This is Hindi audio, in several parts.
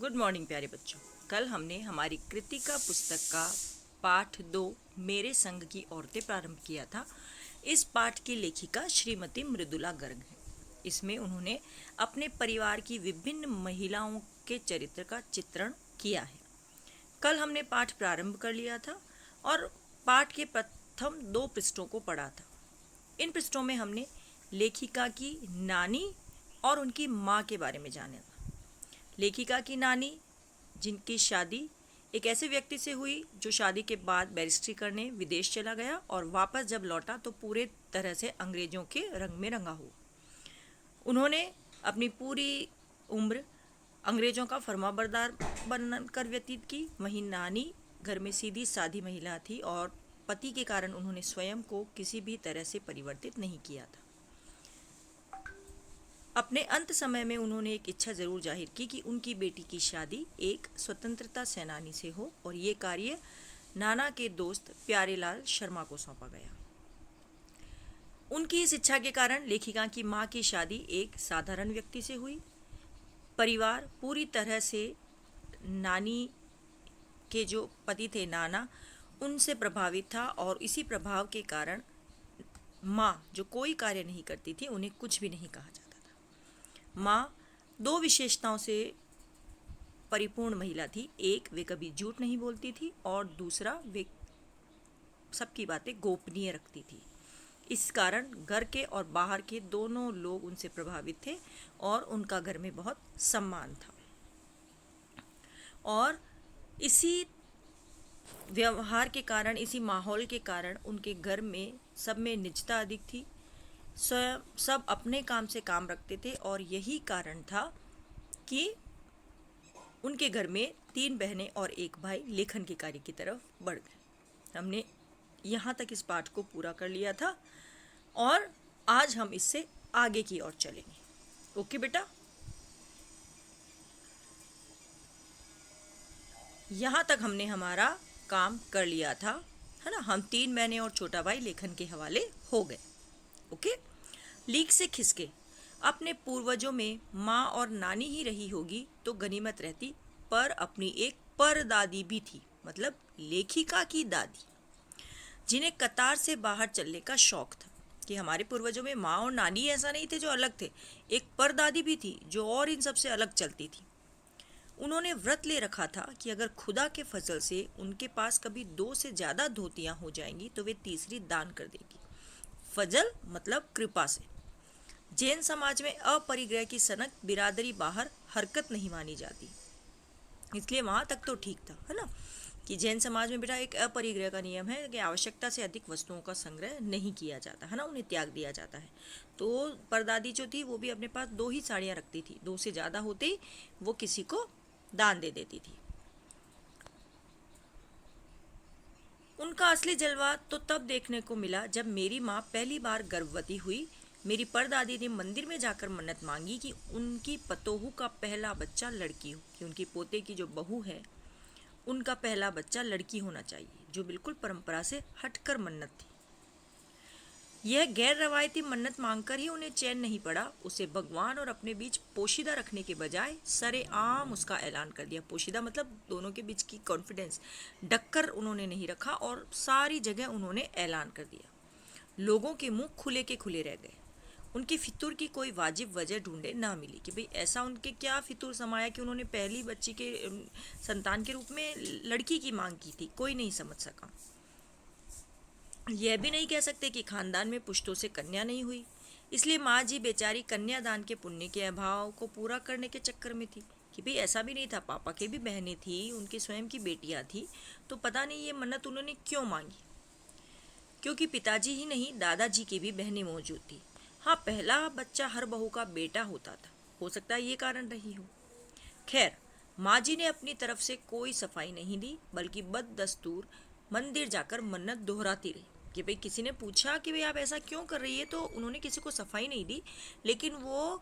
गुड मॉर्निंग प्यारे बच्चों। कल हमने हमारी कृतिका पुस्तक का पाठ 2 मेरे संग की औरतें प्रारंभ किया था। इस पाठ की लेखिका श्रीमती मृदुला गर्ग है। इसमें उन्होंने अपने परिवार की विभिन्न महिलाओं के चरित्र का चित्रण किया है। कल हमने पाठ प्रारंभ कर लिया था और पाठ के प्रथम 2 पृष्ठों को पढ़ा था। इन पृष्ठों में हमने लेखिका की नानी और उनकी माँ के बारे में जाना था। लेखिका की नानी, जिनकी शादी एक ऐसे व्यक्ति से हुई जो शादी के बाद बैरिस्ट्री करने विदेश चला गया और वापस जब लौटा तो पूरे तरह से अंग्रेजों के रंग में रंगा हुआ। उन्होंने अपनी पूरी उम्र अंग्रेजों का फरमाबरदार बनकर व्यतीत की। वहीं नानी घर में सीधी सादी महिला थी और पति के कारण उन्होंने स्वयं को किसी भी तरह से परिवर्तित नहीं किया था। अपने अंत समय में उन्होंने एक इच्छा जरूर जाहिर की कि उनकी बेटी की शादी एक स्वतंत्रता सेनानी से हो और ये कार्य नाना के दोस्त प्यारेलाल शर्मा को सौंपा गया। उनकी इस इच्छा के कारण लेखिका की माँ की शादी एक साधारण व्यक्ति से हुई। परिवार पूरी तरह से नानी के जो पति थे नाना, उनसे प्रभावित था और इसी प्रभाव के कारण माँ जो कोई कार्य नहीं करती थी उन्हें कुछ भी नहीं कहा जाता। माँ 2 विशेषताओं से परिपूर्ण महिला थी। एक, वे कभी झूठ नहीं बोलती थी और दूसरा, वे सबकी बातें गोपनीय रखती थी। इस कारण घर के और बाहर के दोनों लोग उनसे प्रभावित थे और उनका घर में बहुत सम्मान था। और इसी व्यवहार के कारण, इसी माहौल के कारण उनके घर में सब में निजता अधिक थी। स्वयं सब अपने काम से काम रखते थे और यही कारण था कि उनके घर में 3 बहनें और 1 भाई लेखन के कार्य की तरफ बढ़ गए। हमने यहाँ तक इस पाठ को पूरा कर लिया था और आज हम इससे आगे की ओर चलेंगे। ओके बेटा, यहाँ तक हमने हमारा काम कर लिया था, है ना। हम 3 बहनें और छोटा भाई लेखन के हवाले हो गए। ओके। लीक से खिसके अपने पूर्वजों में माँ और नानी ही रही होगी तो गनीमत रहती, पर अपनी एक परदादी भी थी, मतलब लेखिका की दादी, जिन्हें कतार से बाहर चलने का शौक था। कि हमारे पूर्वजों में माँ और नानी ऐसा नहीं थे जो अलग थे, एक परदादी भी थी जो और इन सबसे अलग चलती थी। उन्होंने व्रत ले रखा था कि अगर खुदा के फजल से उनके पास कभी 2 से ज़्यादा धोतियाँ हो जाएंगी तो वे तीसरी दान कर देगी। फजल मतलब कृपा से। जैन समाज में अपरिग्रह की सनक बिरादरी बाहर हरकत नहीं मानी जाती, इसलिए वहाँ तक तो ठीक था, है ना, कि जैन समाज में बेटा एक अपरिग्रह का नियम है कि आवश्यकता से अधिक वस्तुओं का संग्रह नहीं किया जाता, है ना, उन्हें त्याग दिया जाता है। तो परदादी जो थी वो भी अपने पास 2 ही साड़ियाँ रखती थी, 2 से ज़्यादा होते ही वो किसी को दान दे देती थी। उनका असली जलवा तो तब देखने को मिला जब मेरी माँ पहली बार गर्भवती हुई। मेरी परदादी ने मंदिर में जाकर मन्नत मांगी कि उनकी पतोहू का पहला बच्चा लड़की हो, कि उनकी पोते की जो बहू है उनका पहला बच्चा लड़की होना चाहिए, जो बिल्कुल परंपरा से हटकर मन्नत थी। यह गैर रवायती मन्नत मांगकर ही उन्हें चैन नहीं पड़ा। उसे भगवान और अपने बीच पोशीदा रखने के बजाय सरेआम उसका ऐलान कर दिया। पोशीदा मतलब दोनों के बीच की कॉन्फिडेंस, डक्कर उन्होंने नहीं रखा और सारी जगह उन्होंने ऐलान कर दिया। लोगों के मुंह खुले के खुले रह गए। उनकी फितूर की कोई वाजिब वजह ढूंढे ना मिली कि भाई ऐसा उनके क्या फितूर समाया कि उन्होंने पहली बच्ची के संतान के रूप में लड़की की मांग की थी। कोई नहीं समझ सका। यह भी नहीं कह सकते कि खानदान में पुश्तों से कन्या नहीं हुई, इसलिए माँ जी बेचारी कन्यादान के पुण्य के अभाव को पूरा करने के चक्कर में थी। कि भाई ऐसा भी नहीं था, पापा के भी बहनें थी, उनके स्वयं की बेटियाँ थी, तो पता नहीं ये मन्नत उन्होंने क्यों मांगी। क्योंकि पिताजी ही नहीं, दादाजी की भी बहनें मौजूद थी। हाँ, पहला बच्चा हर बहू का बेटा होता था, हो सकता है ये कारण रही हो। खैर, माँ जी ने अपनी तरफ से कोई सफाई नहीं दी, बल्कि बददस्तूर मंदिर जाकर मन्नत दोहराती रही। कि भाई किसी ने पूछा कि भाई आप ऐसा क्यों कर रही है, तो उन्होंने किसी को सफाई नहीं दी, लेकिन वो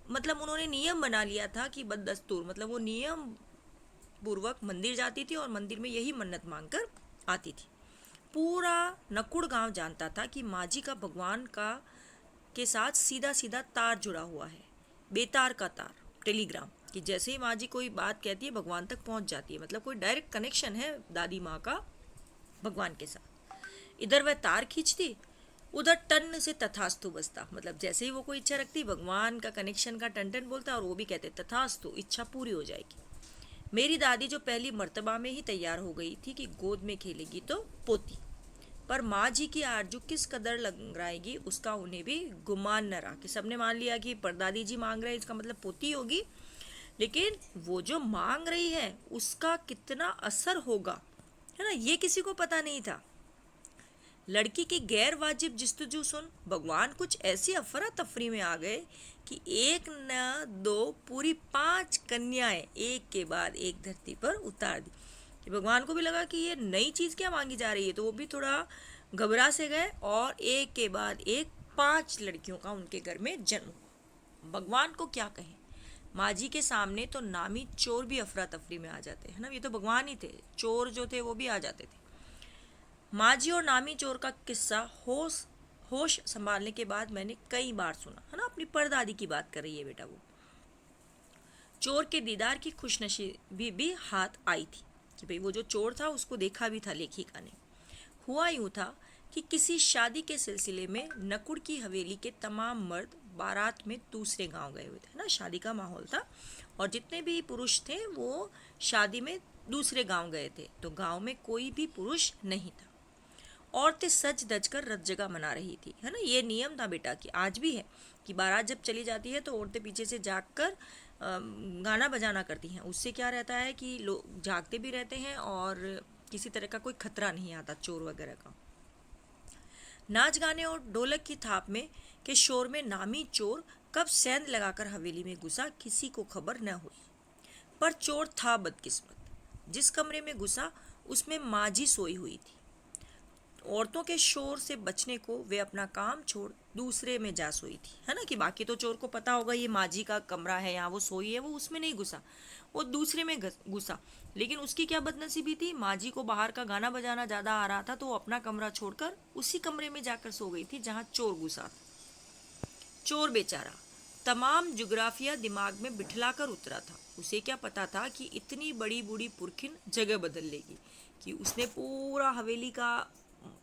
मतलब उन्होंने नियम बना लिया था कि बददस्तूर मतलब वो नियम पूर्वक मंदिर जाती थी और मंदिर में यही मन्नत मांगकर आती थी। पूरा नकुड़ गांव जानता था कि माँ जी का भगवान के साथ सीधा सीधा तार जुड़ा हुआ है, बेतार का तार, टेलीग्राम। कि जैसे ही माँ जी कोई बात कहती है भगवान तक पहुंच जाती है, मतलब कोई डायरेक्ट कनेक्शन है दादी माँ का भगवान के साथ। इधर वह तार खींचती, उधर टन से तथास्तु बसता, मतलब जैसे ही वो कोई इच्छा रखती भगवान का कनेक्शन का टन टन बोलता और वो भी कहते तथास्तु, इच्छा पूरी हो जाएगी। मेरी दादी जो पहली मर्तबा में ही तैयार हो गई थी कि गोद में खेलेगी तो पोती, पर माँ जी की आरजू किस कदर लंगड़ाएगी उसका उन्हें भी गुमान न रहा, कि सबने मान लिया कि परदादी जी मांग रहे हैं इसका मतलब पोती होगी, लेकिन वो जो मांग रही है उसका कितना असर होगा, है ना, ये किसी को पता नहीं था। लड़की की गैर वाजिब जिस्तजू सुन भगवान कुछ ऐसी अफरा तफरी में आ गए कि एक न दो पूरी 5 कन्याएं एक के बाद एक धरती पर उतार दी। कि भगवान को भी लगा कि ये नई चीज़ क्या मांगी जा रही है, तो वो भी थोड़ा घबरा से गए और एक के बाद एक 5 लड़कियों का उनके घर में जन्म। भगवान को क्या कहें, माँ जी के सामने तो नामी चोर भी अफरा तफरी में आ जाते हैं ना, ये तो भगवान ही थे, चोर जो थे वो भी आ जाते थे। माँ जी और नामी चोर का किस्सा होश संभालने के बाद मैंने कई बार सुना, है ना, अपनी परदादी की बात कर रही है बेटा वो। चोर के दीदार की खुशनसीबी भी हाथ आई थी कि भाई वो जो चोर था उसको देखा भी था लेखिका ने। हुआ यूँ था कि किसी शादी के सिलसिले में नकुड़ की हवेली के तमाम मर्द बारात में दूसरे गांव गए हुए थे ना, शादी का माहौल था और जितने भी पुरुष थे वो शादी में दूसरे गांव गए थे, तो गांव में कोई भी पुरुष नहीं था। औरतें सज धज कर रत जगह मना रही थी, है ना, ये नियम था बेटा कि आज भी है कि बारात जब चली जाती है तो औरतें पीछे से जाग कर गाना बजाना करती हैं। उससे क्या रहता है कि लोग जागते भी रहते हैं और किसी तरह का कोई खतरा नहीं आता चोर वगैरह का। नाच गाने और ढोलक की थाप में के शोर में नामी चोर कब सेंध लगाकर हवेली में घुसा किसी को खबर न हुई, पर चोर था बदकिस्मत। जिस कमरे में घुसा उसमें माँ जी सोई हुई थी। औरतों के शोर से बचने को वे अपना काम छोड़ दूसरे में जा सोई थी, है ना, कि बाकी तो चोर को पता होगा ये माँ जी का कमरा है, यहाँ वो सोई है, वो उसमें नहीं घुसा, वो दूसरे में घुसा। लेकिन उसकी क्या बदनसीबी थी, माँ जी को बाहर का गाना बजाना ज़्यादा आ रहा था तो वो अपना कमरा छोड़कर उसी कमरे में जाकर सो गई थी जहाँ चोर घुसा था। चोर बेचारा तमाम जुग्राफिया दिमाग में बिठला कर उतरा था। उसे क्या पता था कि इतनी बड़ी बूढ़ी पुरखिन जगह बदल लेगी, कि उसने पूरा हवेली का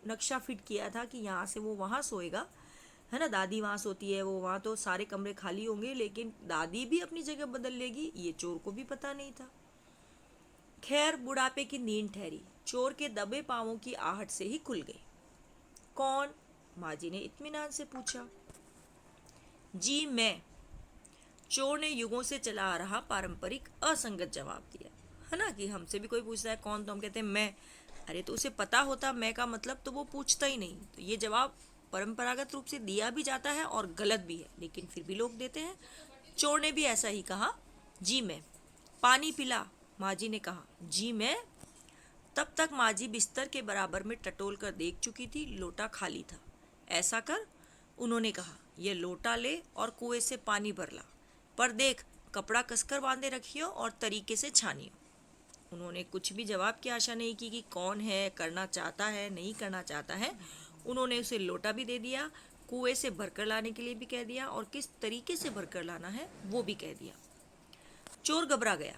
नक्शा फिट किया था कि यहाँ से वो वहाँ सोएगा, है ना, दादी वहाँ सोती है, वो वहाँ तो सारे कमरे खाली होंगे, लेकिन दादी भी अपनी जगह बदल लेगी, ये चोर को भी पता नहीं था। खैर बुढ़ापे की नींद ठहरी, चोर के दबे पाँवों की आहट से ही खुल गई। कौन? माँ जी ने इत्मीनान से पूछा। जी मैं, चोर ने युगों से चला आ रहा पारंपरिक असंगत जवाब दिया, है ना, कि हमसे भी कोई पूछता है कौन तो हम कहते हैं मैं। अरे तो उसे पता होता मैं का मतलब तो वो पूछता ही नहीं, तो ये जवाब परंपरागत रूप से दिया भी जाता है और गलत भी है, लेकिन फिर भी लोग देते हैं। चोर ने भी ऐसा ही कहा, जी मैं। पानी पिला, माँ जी ने कहा। जी मैं। तब तक माँ जी बिस्तर के बराबर में टटोल कर देख चुकी थी, लोटा खाली था। ऐसा कर, उन्होंने कहा, यह लोटा ले और कुएं से पानी भर ला, पर देख कपड़ा कसकर बांधे रखियो और तरीके से छानियो। उन्होंने कुछ भी जवाब की आशा नहीं की कि कौन है, करना चाहता है, नहीं करना चाहता है। उन्होंने उसे लोटा भी दे दिया, कुएं से भरकर लाने के लिए भी कह दिया और किस तरीके से भरकर लाना है वो भी कह दिया। चोर घबरा गया।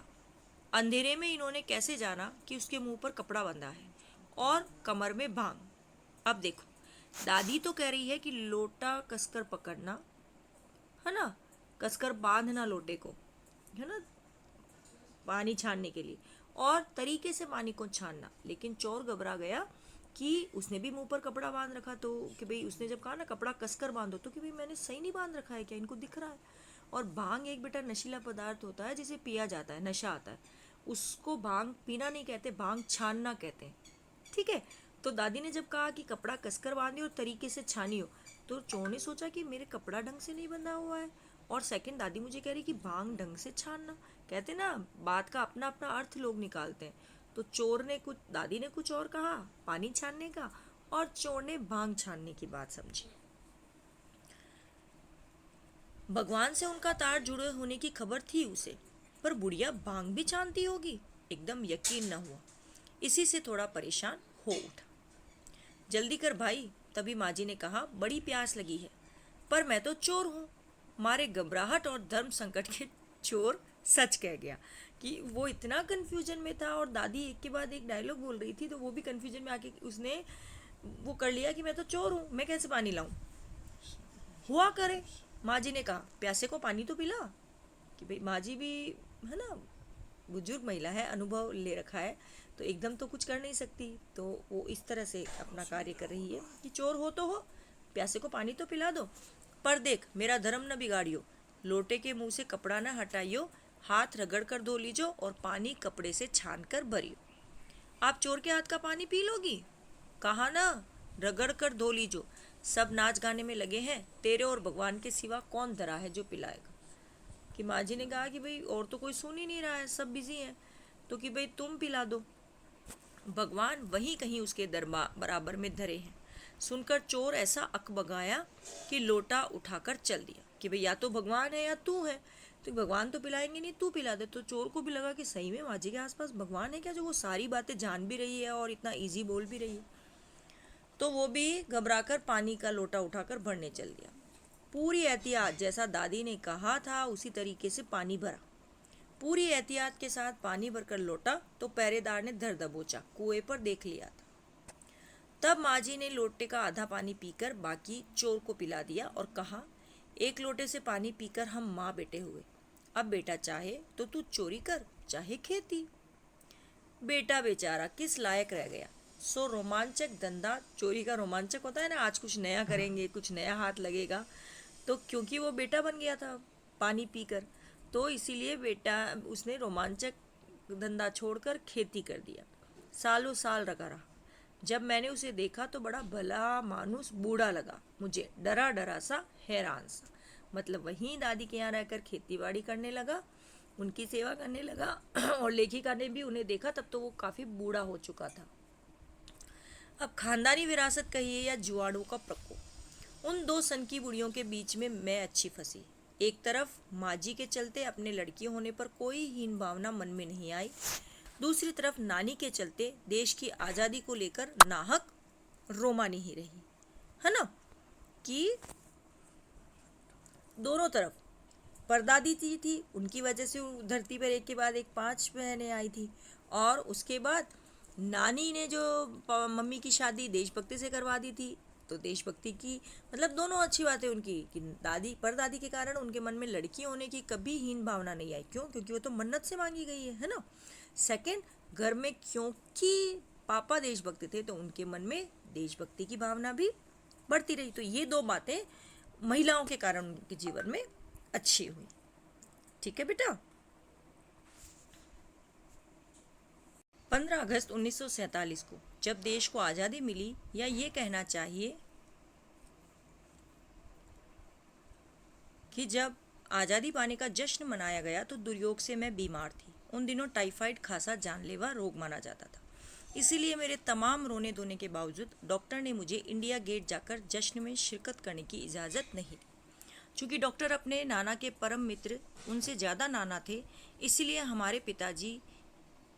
अंधेरे में इन्होंने कैसे जाना कि उसके मुंह पर कपड़ा बंधा है और कमर में भांग। अब देखो, दादी तो कह रही है कि लोटा कसकर पकड़ना, है ना, कसकर बांधना लोटे को, है ना, पानी छानने के लिए, और तरीके से पानी को छानना। लेकिन चोर घबरा गया कि उसने भी मुंह पर कपड़ा बांध रखा, तो कि भाई उसने जब कहा ना कपड़ा कसकर बांधो, तो कि भाई मैंने सही नहीं बांध रखा है क्या, इनको दिख रहा है। और भांग एक बेटा नशीला पदार्थ होता है जिसे पिया जाता है, नशा आता है, उसको भांग पीना नहीं कहते, भांग छानना कहते हैं, ठीक है। तो दादी ने जब कहा कि कपड़ा कसकर बांधियो और तरीके से छानियो, तो चोर ने सोचा कि मेरे कपड़ा ढंग से नहीं बंधा हुआ है, और सेकंड दादी मुझे कह रही कि भांग ढंग से छानना, कहते ना बात का अपना अपना अर्थ लोग निकालते हैं। तो चोर ने कुछ, दादी ने कुछ और कहा पानी छानने का, और चोर ने भांग छानने की बात समझी। भगवान से उनका तार जुड़े होने की खबर थी उसे, पर बुढ़िया भांग भी छानती होगी, एकदम यकीन न हुआ। इसी से थोड़ा परेशान हो उठा। जल्दी कर भाई, तभी माँ जी ने कहा, बड़ी प्यास लगी है। पर मैं तो चोर हूँ। मारे घबराहट और धर्म संकट के चोर सच कह गया कि वो इतना कन्फ्यूजन में था, और दादी एक के बाद एक डायलॉग बोल रही थी तो वो भी कन्फ्यूजन में आके उसने वो कर लिया कि मैं तो चोर हूँ, मैं कैसे पानी लाऊं। हुआ करे, माँ जी ने कहा प्यासे को पानी तो पिला। कि भाई माँ जी भी है ना, बुजुर्ग महिला है, अनुभव ले रखा है, तो एकदम तो कुछ कर नहीं सकती, तो वो इस तरह से अपना कार्य कर रही है कि चोर हो तो हो, प्यासे को पानी तो पिला दो, पर देख मेरा धर्म न बिगाड़ियो, लोटे के मुंह से कपड़ा न हटाइयो, हाथ रगड़ कर धो लीजो और पानी कपड़े से छान कर भरियो। आप चोर के हाथ का पानी पी लोगी? कहा ना, रगड़ कर धो लीजो। सब नाच गाने में लगे हैं, तेरे और भगवान के सिवा कौन धरा है जो पिलाएगा। कि माँ जी ने कहा कि भाई और तो कोई सुन ही नहीं रहा है, सब बिजी हैं, तो कि भाई तुम पिला दो। भगवान वहीं कहीं उसके दरबार बराबर में धरे हैं। सुनकर चोर ऐसा अकबगाया कि लोटा उठाकर चल दिया कि भाई या तो भगवान है या तू है, तो भगवान तो पिलाएंगे नहीं, तू पिला दे। तो चोर को भी लगा कि सही में माँ जी के आसपास भगवान है क्या, जो वो सारी बातें जान भी रही है और इतना इजी बोल भी रही है। तो वो भी घबराकर पानी का लोटा उठाकर भरने चल दिया। पूरी एहतियात, जैसा दादी ने कहा था उसी तरीके से पानी भरा। पूरी एहतियात के साथ पानी भरकर लौटा तो पहरेदार ने धर दबोचा, कुएं पर देख लिया था। तब माँ जी ने लोटे का आधा पानी पीकर बाकी चोर को पिला दिया और कहा, एक लोटे से पानी पीकर हम माँ बेटे हुए, अब बेटा चाहे तो तू चोरी कर, चाहे खेती। बेटा बेचारा किस लायक रह गया। सो रोमांचक धंधा, चोरी का रोमांचक होता है ना, आज कुछ नया करेंगे, कुछ नया हाथ लगेगा, तो क्योंकि वो बेटा बन गया था पानी पीकर, तो इसीलिए बेटा उसने रोमांचक धंधा छोड़कर खेती कर दिया। सालों साल रखा रहा। जब मैंने उसे देखा तो बड़ा भला मानुस बूढ़ा लगा मुझे, डरा डरा सा, हैरान सा। मतलब वहीं दादी के यहाँ रहकर खेती बाड़ी करने लगा, उनकी सेवा करने लगा और लेखिका ने भी उन्हें देखा, तब तो वो काफ़ी बूढ़ा हो चुका था। अब खानदानी विरासत कहिए या जुआड़ों का प्रकोप, उन दो सनकी बुढ़ियों के बीच में मैं अच्छी फंसी। एक तरफ माँ जी के चलते अपने लड़की होने पर कोई हीन भावना मन में नहीं आई, दूसरी तरफ नानी के चलते देश की आज़ादी को लेकर नाहक रोमा नहीं रही, है ना। कि दोनों तरफ परदादी थी, उनकी वजह से धरती पर एक के बाद एक 5 बहनें आई थी, और उसके बाद नानी ने जो मम्मी की शादी देशभक्ति से करवा दी थी, तो देशभक्ति की मतलब दोनों अच्छी बातें उनकी, कि दादी परदादी के कारण उनके मन में लड़की होने की कभी हीन भावना नहीं आई। क्यों? क्योंकि वो तो मन्नत से मांगी गई है ना। सेकंड, घर में क्योंकि पापा देशभक्त थे तो उनके मन में देशभक्ति की भावना भी बढ़ती रही। तो ये दो बातें महिलाओं के कारण उनके जीवन में अच्छी हुई। ठीक है बेटा। 15 अगस्त 1947 को जब देश को आज़ादी मिली, या ये कहना चाहिए कि जब आज़ादी पाने का जश्न मनाया गया, तो दुर्योग से मैं बीमार थी। उन दिनों टाइफाइड खासा जानलेवा रोग माना जाता था, इसीलिए मेरे तमाम रोने धोने के बावजूद डॉक्टर ने मुझे इंडिया गेट जाकर जश्न में शिरकत करने की इजाज़त नहीं दी। चूँकि डॉक्टर अपने नाना के परम मित्र, उनसे ज़्यादा नाना थे, इसलिए हमारे पिताजी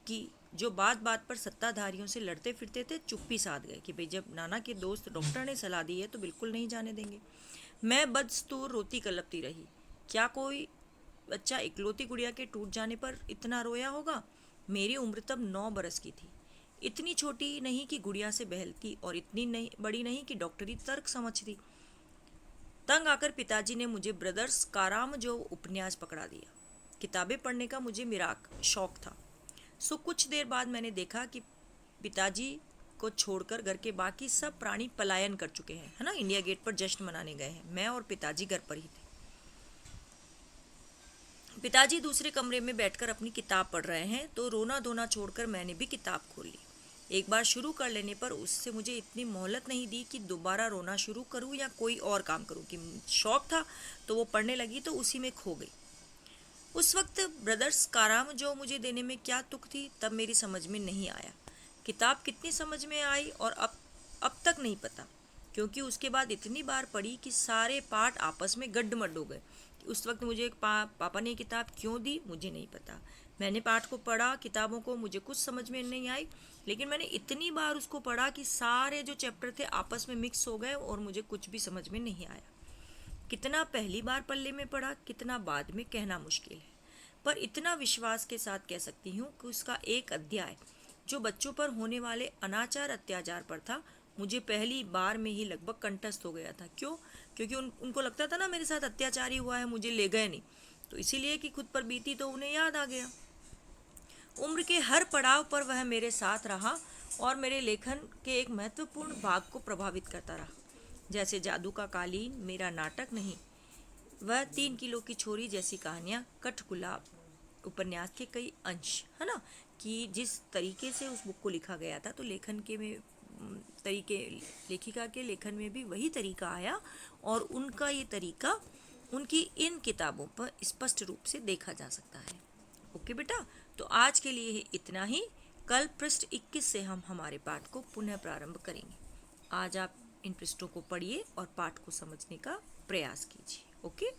की जो बात बात पर सत्ताधारियों से लड़ते फिरते थे, चुप्पी साध गए कि भाई जब नाना के दोस्त डॉक्टर ने सलाह दी है तो बिल्कुल नहीं जाने देंगे। मैं बदस्तूर रोती कलपती रही। क्या कोई बच्चा इकलौती गुड़िया के टूट जाने पर इतना रोया होगा? मेरी उम्र तब 9 बरस की थी, इतनी छोटी नहीं कि गुड़िया से बहलती और इतनी नहीं बड़ी नहीं कि डॉक्टरी तर्क समझती। तंग आकर पिताजी ने मुझे ब्रदर्स कारामजोव उपन्यास पकड़ा दिया। किताबें पढ़ने का मुझे मिराक शौक था। सो कुछ देर बाद मैंने देखा कि पिताजी को छोड़कर घर के बाकी सब प्राणी पलायन कर चुके हैं, है ना, इंडिया गेट पर जश्न मनाने गए हैं। मैं और पिताजी घर पर ही थे। पिताजी दूसरे कमरे में बैठकर अपनी किताब पढ़ रहे हैं, तो रोना धोना छोड़कर मैंने भी किताब खोल ली। एक बार शुरू कर लेने पर उससे मुझे इतनी मोहलत नहीं दी कि दोबारा रोना शुरू करूं या कोई और काम करूं। कि शौक था तो वो पढ़ने लगी तो उसी में खो गई। उस वक्त ब्रदर्स काराम जो मुझे देने में क्या तुक थी, तब मेरी समझ में नहीं आया। किताब कितनी समझ में आई और अब तक नहीं पता, क्योंकि उसके बाद इतनी बार पढ़ी कि सारे पाठ आपस में गड्ढमड्ढ हो गए। उस वक्त मुझे पापा ने किताब क्यों दी मुझे नहीं पता। मैंने पाठ को पढ़ा, किताबों को, मुझे कुछ समझ में नहीं आई, लेकिन मैंने इतनी बार उसको पढ़ा कि सारे जो चैप्टर थे आपस में मिक्स हो गए और मुझे कुछ भी समझ में नहीं आया। कितना पहली बार पल्ले में पढ़ा, कितना बाद में, कहना मुश्किल है। पर इतना विश्वास के साथ कह सकती हूँ कि उसका एक अध्याय जो बच्चों पर होने वाले अनाचार अत्याचार पर था, मुझे पहली बार में ही लगभग कंठस्थ हो गया था। क्यों? क्योंकि उनको लगता था ना मेरे साथ अत्याचार ही हुआ है, मुझे ले गए नहीं, तो इसीलिए कि खुद पर बीती तो उन्हें याद आ गया। उम्र के हर पड़ाव पर वह मेरे साथ रहा और मेरे लेखन के एक महत्वपूर्ण भाग को प्रभावित करता रहा। जैसे जादू का कालीन मेरा नाटक नहीं, वह 3 किलो की छोरी जैसी कहानियाँ, कठगुलाब उपन्यास के कई अंश, है ना, कि जिस तरीके से उस बुक को लिखा गया था, तो लेखन के में तरीके, लेखिका के लेखन में भी वही तरीका आया और उनका ये तरीका उनकी इन किताबों पर स्पष्ट रूप से देखा जा सकता है। ओके बेटा, तो आज के लिए इतना ही। कल पृष्ठ 21 से हम हमारे पाठ को पुनः प्रारंभ करेंगे। आज आप इन पृष्ठों को पढ़िए और पाठ को समझने का प्रयास कीजिए। ओके।